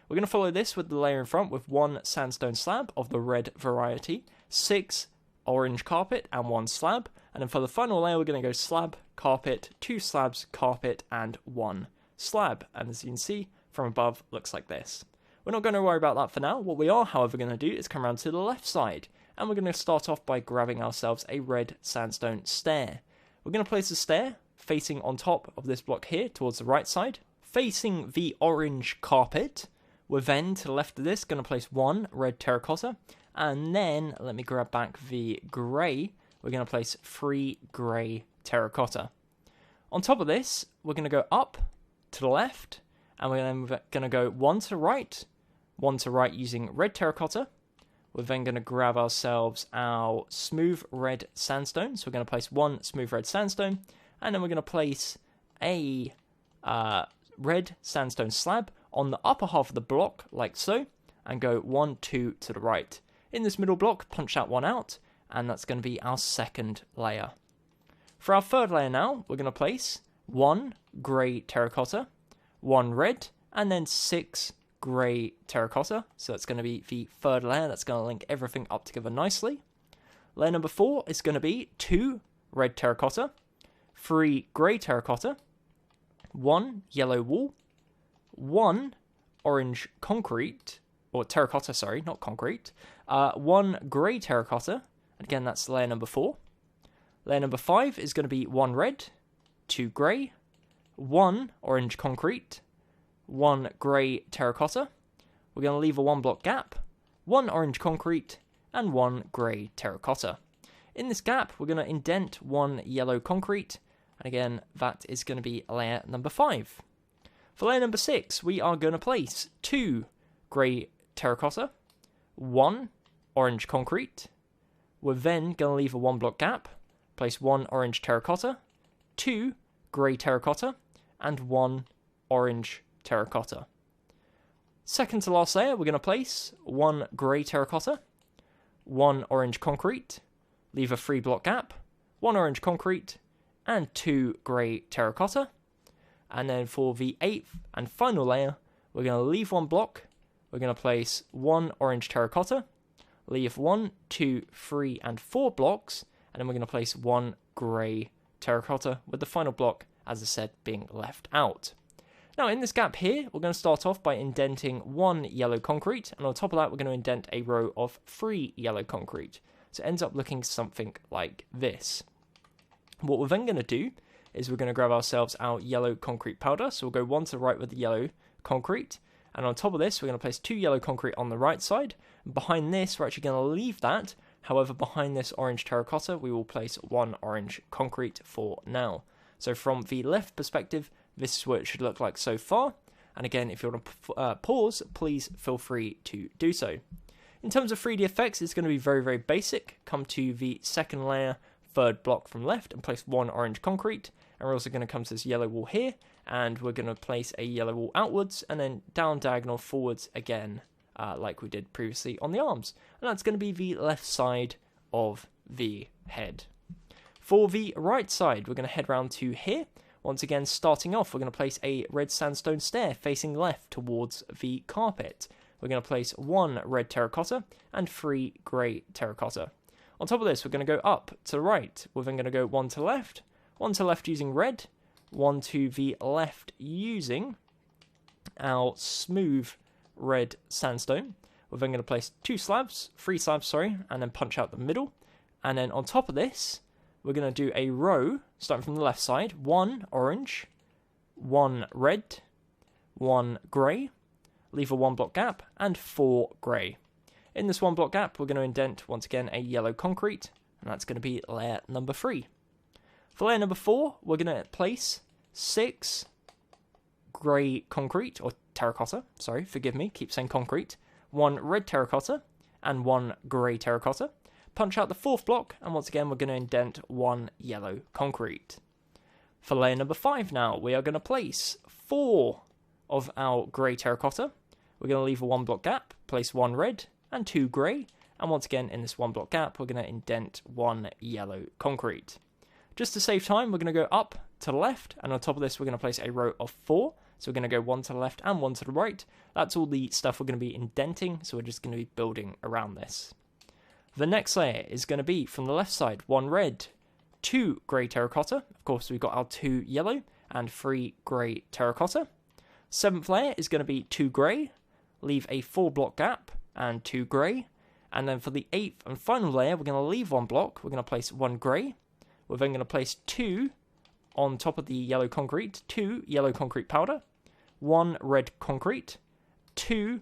We're going to follow this with the layer in front with 1 sandstone slab of the red variety, 6 orange carpet, and 1 slab. And then for the final layer, we're going to go slab, carpet, 2 slabs, carpet, and 1 slab. And as you can see, from above, looks like this. We're not going to worry about that for now. What we are, however, going to do is come around to the left side. And we're going to start off by grabbing ourselves a red sandstone stair. We're going to place the stair facing on top of this block here towards the right side, facing the orange carpet. We're then, to the left of this, going to place 1 red terracotta. And then, let me grab back the grey. We're going to place 3 grey terracotta. On top of this, we're going to go up to the left. And we're then going to go 1 to the right, 1 to the right using red terracotta. We're then going to grab ourselves our smooth red sandstone. So we're going to place 1 smooth red sandstone. And then we're going to place a red sandstone slab on the upper half of the block, like so. And go 1, 2 to the right. In this middle block, punch that 1 out. And that's going to be our second layer. For our third layer now, we're going to place 1 grey terracotta, 1 red, and then 6 grey terracotta. So that's going to be the third layer. That's going to link everything up together nicely. Layer number 4 is going to be 2 red terracotta, 3 grey terracotta, 1 yellow wool, 1 orange concrete, or terracotta, sorry, not concrete, 1 grey terracotta, again that's layer number 4. Layer number 5 is going to be 1 red, 2 grey, 1 orange concrete, 1 grey terracotta. We're going to leave a 1 block gap, 1 orange concrete, and 1 grey terracotta. In this gap, we're going to indent 1 yellow concrete, and again, that is going to be layer number 5. For layer number 6, we are going to place 2 grey terracotta, 1 orange concrete. We're then going to leave a 1 block gap, place 1 orange terracotta, 2 grey terracotta, and 1 orange terracotta. Second to last layer, we're going to place 1 grey terracotta, 1 orange concrete, leave a 3 block gap, 1 orange concrete, and 2 grey terracotta. And then for the 8th and final layer, we're going to leave 1 block, we're going to place 1 orange terracotta, leave 1, 2, 3, and 4 blocks, and then we're going to place 1 grey terracotta, with the final block, as I said, being left out. Now in this gap here, we're going to start off by indenting 1 yellow concrete, and on top of that we're going to indent a row of 3 yellow concrete. So it ends up looking something like this. What we're then going to do is we're going to grab ourselves our yellow concrete powder, so we'll go 1 to the right with the yellow concrete, and on top of this we're going to place 2 yellow concrete on the right side. Behind this we're actually going to leave that, however behind this orange terracotta we will place 1 orange concrete for now. So from the left perspective, this is what it should look like so far, and again if you want to pause, please feel free to do so. In terms of 3D effects, it's going to be very, very basic. Come to the second layer, third block from left, and place 1 orange concrete, and we're also going to come to this yellow wall here, and we're going to place a yellow wall outwards, and then down diagonal forwards again, like we did previously on the arms, and that's going to be the left side of the head. For the right side, we're going to head round to here. Once again, starting off, we're going to place a red sandstone stair facing left towards the carpet. We're going to place 1 red terracotta and 3 grey terracotta. On top of this, we're going to go up to the right. We're then going to go 1 to left, 1 to left using red, 1 to the left using our smooth red sandstone. We're then going to place 3 slabs, and then punch out the middle. And then on top of this, we're going to do a row, starting from the left side, 1 orange, 1 red, 1 grey, leave a 1 block gap, and 4 grey. In this 1 block gap, we're going to indent, once again, a yellow concrete, and that's going to be layer number 3. For layer number 4, we're going to place 6 grey concrete, or terracotta, sorry, forgive me, keep saying concrete, 1 red terracotta, and 1 grey terracotta. Punch out the 4th block, and once again, we're going to indent 1 yellow concrete. For layer number 5 now, we are going to place 4 of our grey terracotta. We're going to leave a 1 block gap, place 1 red, and 2 grey, and once again in this 1 block gap we're going to indent 1 yellow concrete. Just to save time, we're going to go up to the left, and on top of this we're going to place a row of 4, so we're going to go 1 to the left and 1 to the right. That's all the stuff we're going to be indenting, so we're just going to be building around this. The next layer is going to be from the left side, 1 red, 2 grey terracotta, of course we've got our 2 yellow, and 3 grey terracotta. 7th layer is going to be 2 grey, leave a 4 block gap, and 2 grey, and then for the 8th and final layer we're going to leave 1 block, we're going to place 1 grey, we're then going to place 2 on top of the yellow concrete, 2 yellow concrete powder, 1 red concrete, 2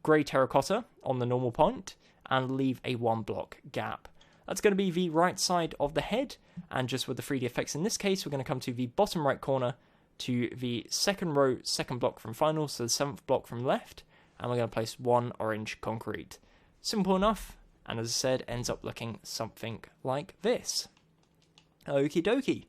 grey terracotta on the normal point, and leave a 1 block gap. That's going to be the right side of the head, and just with the 3D effects in this case we're going to come to the bottom right corner to the second row, second block from final, so the 7th block from left, and we're going to place 1 orange concrete. Simple enough, and as I said, ends up looking something like this. Okie dokie.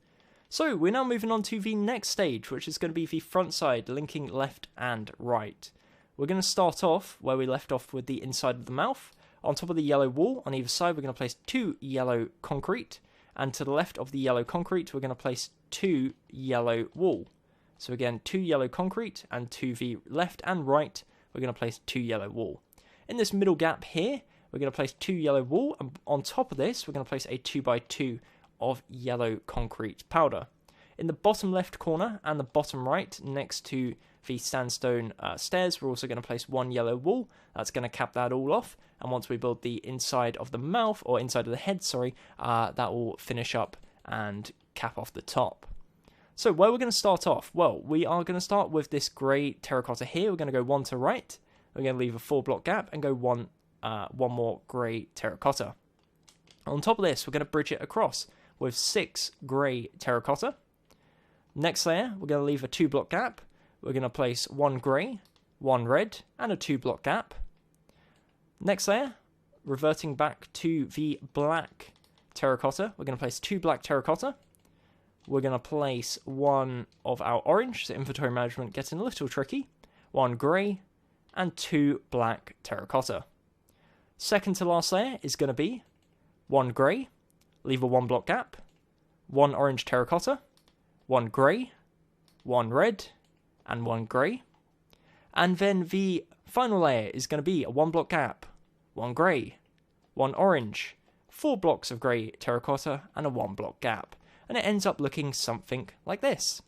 So we're now moving on to the next stage, which is going to be the front side, linking left and right. We're going to start off where we left off with the inside of the mouth. On top of the yellow wall, on either side, we're going to place 2 yellow concrete, and to the left of the yellow concrete, we're going to place 2 yellow wool. So again, 2 yellow concrete, and to the left and right, we're going to place 2 yellow wool. In this middle gap here, we're going to place 2 yellow wool, and on top of this, we're going to place a 2x2 of yellow concrete powder. In the bottom left corner and the bottom right, next to the sandstone stairs, we're also going to place 1 yellow wool. That's going to cap that all off, and once we build the inside of the mouth, or inside of the head, sorry, that will finish up and cap off the top. So where we're going to start off? Well, we are going to start with this grey terracotta here. We're going to go 1 to right. We're going to leave a 4-block gap and go one more grey terracotta. On top of this, we're going to bridge it across with 6 grey terracotta. Next layer, we're going to leave a 2-block gap. We're going to place 1 grey, 1 red, and a 2-block gap. Next layer, reverting back to the black terracotta, we're going to place 2 black terracotta. We're going to place 1 of our orange, so inventory management getting a little tricky, 1 grey, and 2 black terracotta. Second to last layer is going to be 1 grey, leave a 1-block gap, 1 orange terracotta, 1 grey, 1 red, and 1 grey. And then the final layer is going to be a 1-block gap, 1 grey, 1 orange, 4 blocks of grey terracotta, and a 1-block gap. And it ends up looking something like this.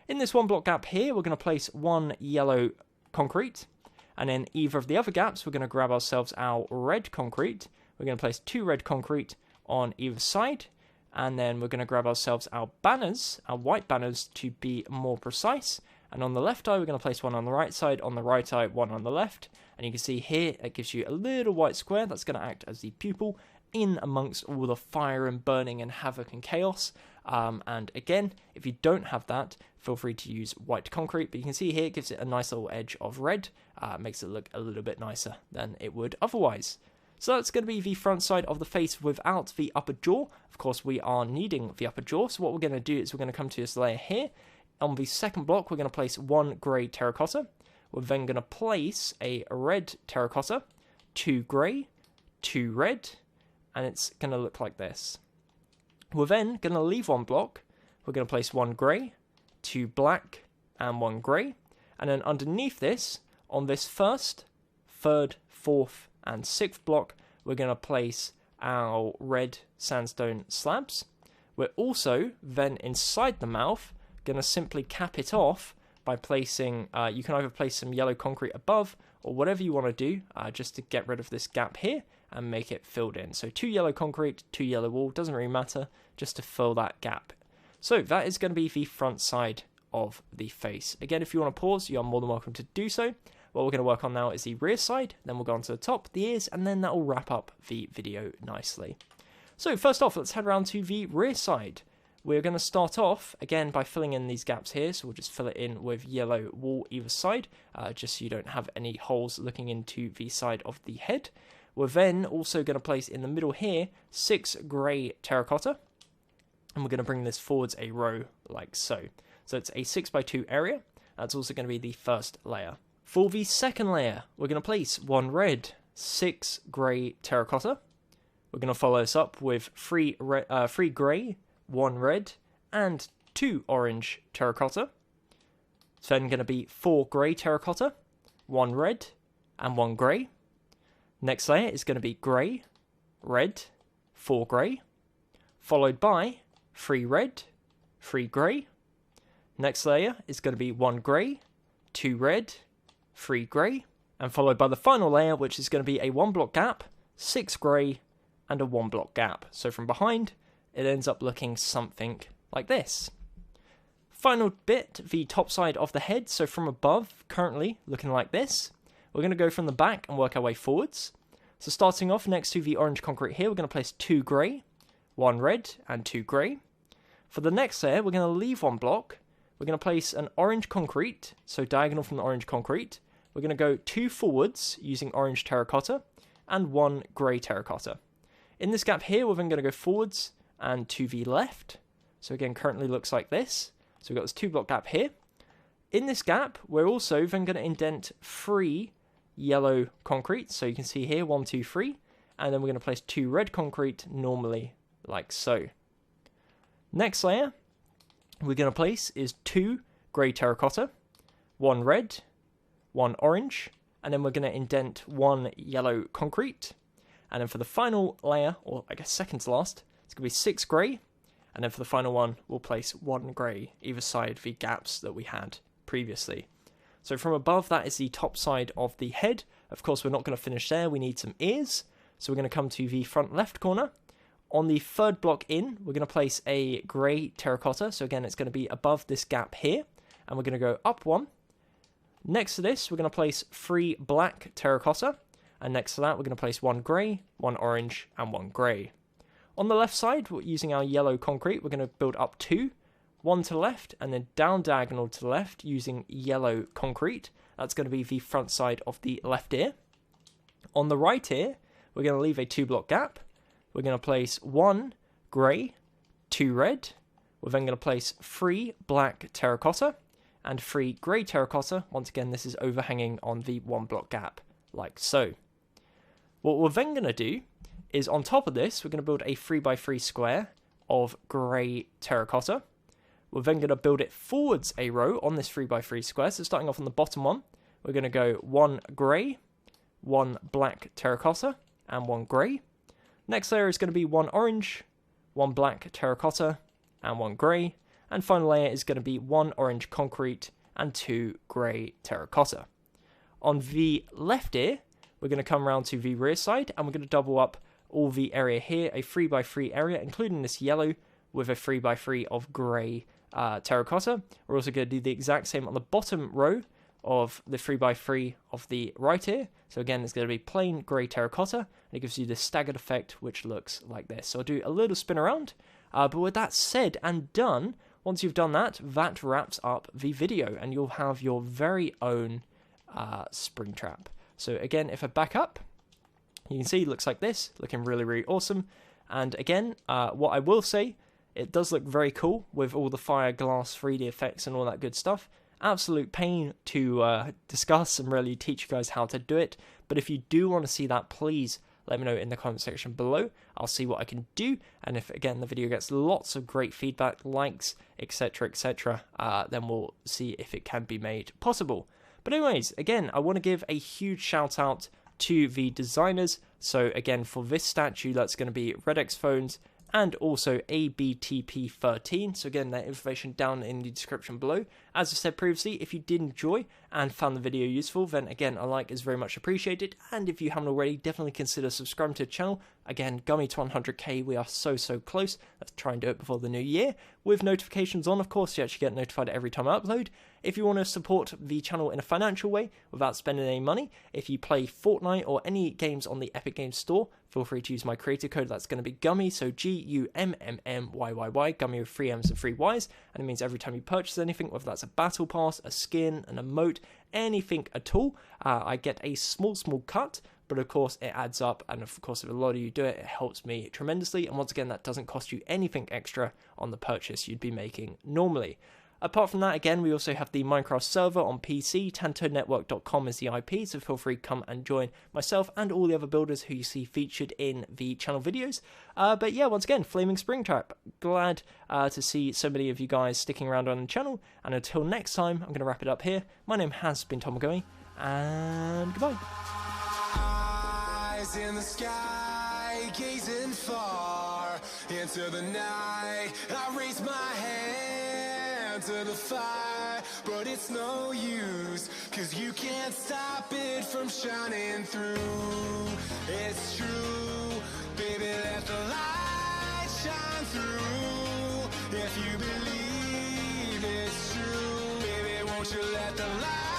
In this 1-block gap here, we're going to place 1 yellow concrete, and in either of the other gaps, we're going to grab ourselves our red concrete. We're going to place 2 red concrete on either side, and then we're going to grab ourselves our banners, our white banners to be more precise. And on the left eye, we're going to place 1 on the right side, on the right eye, 1 on the left. And you can see here, it gives you a little white square that's going to act as the pupil in amongst all the fire and burning and havoc and chaos. And again, if you don't have that, feel free to use white concrete. But you can see here, it gives it a nice little edge of red. Makes it look a little bit nicer than it would otherwise. So that's going to be the front side of the face without the upper jaw. Of course, we are needing the upper jaw. So what we're going to do is we're going to come to this layer here. On the second block, we're going to place 1 grey terracotta. We're then going to place a red terracotta, 2 grey, 2 red, and it's going to look like this. We're then going to leave 1 block. We're going to place 1 grey, 2 black, and 1 grey. And then underneath this, on this first, third, fourth, and 6th block, we're going to place our red sandstone slabs. We're also then inside the mouth going to simply cap it off by placing, you can either place some yellow concrete above or whatever you want to do just to get rid of this gap here and make it filled in. So 2 yellow concrete, 2 yellow wool, doesn't really matter, just to fill that gap. So that is going to be the front side of the face. Again, if you want to pause, you are more than welcome to do so. What we're going to work on now is the rear side, then we'll go on to the top, the ears, and then that will wrap up the video nicely. So first off, let's head around to the rear side. We're going to start off, again, by filling in these gaps here, so we'll just fill it in with yellow wool either side, just so you don't have any holes looking into the side of the head. We're then also going to place in the middle here 6 grey terracotta, and we're going to bring this forwards a row like so. So it's a 6x2 area. That's also going to be the first layer. For the second layer, we're going to place 1 red, 6 grey terracotta. We're going to follow this up with 3 grey, 1 red, and 2 orange terracotta. It's then going to be 4 grey terracotta, 1 red, and 1 grey. Next layer is going to be grey, red, 4 grey, followed by 3 red, 3 grey. Next layer is going to be 1 grey, 2 red, 3 grey, and followed by the final layer, which is going to be a 1-block gap, 6 grey, and a 1-block gap. So from behind, it ends up looking something like this. Final bit, the top side of the head. So from above, currently looking like this. We're going to go from the back and work our way forwards. So starting off next to the orange concrete here, we're going to place 2 grey, 1 red, and 2 grey. For the next layer, we're going to leave 1 block. We're going to place an orange concrete, so diagonal from the orange concrete. We're going to go 2 forwards using orange terracotta and 1 grey terracotta. In this gap here, we're then going to go forwards and to the left. So again, currently looks like this. So we've got this 2-block gap here. In this gap, we're also then going to indent 3 yellow concrete. So you can see here, 1, 2, 3. And then we're going to place 2 red concrete normally, like so. Next layer, we're going to place is 2 grey terracotta, 1 red, 1 orange, and then we're going to indent 1 yellow concrete. And then for the final layer, or I guess second to last, it's going to be 6 grey. And then for the final one, we'll place 1 grey either side of the gaps that we had previously. So from above, that is the top side of the head. Of course, we're not going to finish there. We need some ears. So we're going to come to the front left corner. On the third block in, we're going to place a grey terracotta. So again, it's going to be above this gap here. And we're going to go up 1. Next to this, we're going to place 3 black terracotta. And next to that, we're going to place 1 grey, 1 orange, and 1 grey. On the left side, we're using our yellow concrete. We're going to build up 2, 1 to the left, and then down diagonal to the left using yellow concrete. That's going to be the front side of the left ear. On the right ear, we're going to leave a 2-block gap. We're going to place 1 grey, 2 red. We're then going to place 3 black terracotta and 3 grey terracotta. Once again, this is overhanging on the 1-block gap, like so. What we're then going to do is on top of this, we're going to build a 3x3 square of grey terracotta. We're then going to build it forwards a row on this 3x3 square. So starting off on the bottom one, we're going to go 1 grey, 1 black terracotta, and 1 grey. Next layer is going to be 1 orange, 1 black terracotta, and 1 grey. And final layer is going to be 1 orange concrete and 2 grey terracotta. On the left ear, we're going to come around to the rear side, and we're going to double up all the area here, a 3x3 area, including this yellow, with a 3x3 of grey terracotta. We're also going to do the exact same on the bottom row of the 3x3 of the right ear. So again, it's going to be plain grey terracotta, and it gives you this staggered effect, which looks like this. So I'll do a little spin around, but with that said and done, once you've done that, that wraps up the video, and you'll have your very own Springtrap. So again, if I back up, you can see it looks like this, looking really, really awesome. And again, what I will say, it does look very cool with all the fire, glass, 3D effects and all that good stuff. Absolute pain to discuss and really teach you guys how to do it. But if you do want to see that, please let me know in the comment section below. I'll see what I can do. And if, again, the video gets lots of great feedback, likes, etc., then we'll see if it can be made possible. But anyways, again, I want to give a huge shout out to the designers. So again, for this statue, that's going to be RedXPhones and also ABTP13. So again, that information down in the description below. As I said previously, if you did enjoy and found the video useful, then again, a like is very much appreciated. And if you haven't already, definitely consider subscribing to the channel. Again, Gummy to 100k, we are so close. Let's try and do it before the new year. With notifications on, of course, you actually get notified every time I upload. If you want to support the channel in a financial way without spending any money, if you play Fortnite or any games on the Epic Games Store, feel free to use my creator code. That's going to be Gummy, so GUMMMYYY, Gummy with 3 M's and 3 Y's. And it means every time you purchase anything, whether that's a battle pass, a skin, an emote, anything at all, I get a small cut. But of course, it adds up, and of course, if a lot of you do it, it helps me tremendously. And once again, that doesn't cost you anything extra on the purchase you'd be making normally. Apart from that, again, we also have the Minecraft server on PC. TantoNetwork.com is the IP, so feel free to come and join myself and all the other builders who you see featured in the channel videos. But yeah, once again, Flaming Springtrap. Glad to see so many of you guys sticking around on the channel. And until next time, I'm going to wrap it up here. My name has been Gummy, and goodbye. Eyes in the sky, gazing far into the night. I raise my hand to the fire, but it's no use, 'cause you can't stop it from shining through. It's true, baby, let the light shine through. If you believe it's true, baby, won't you let the light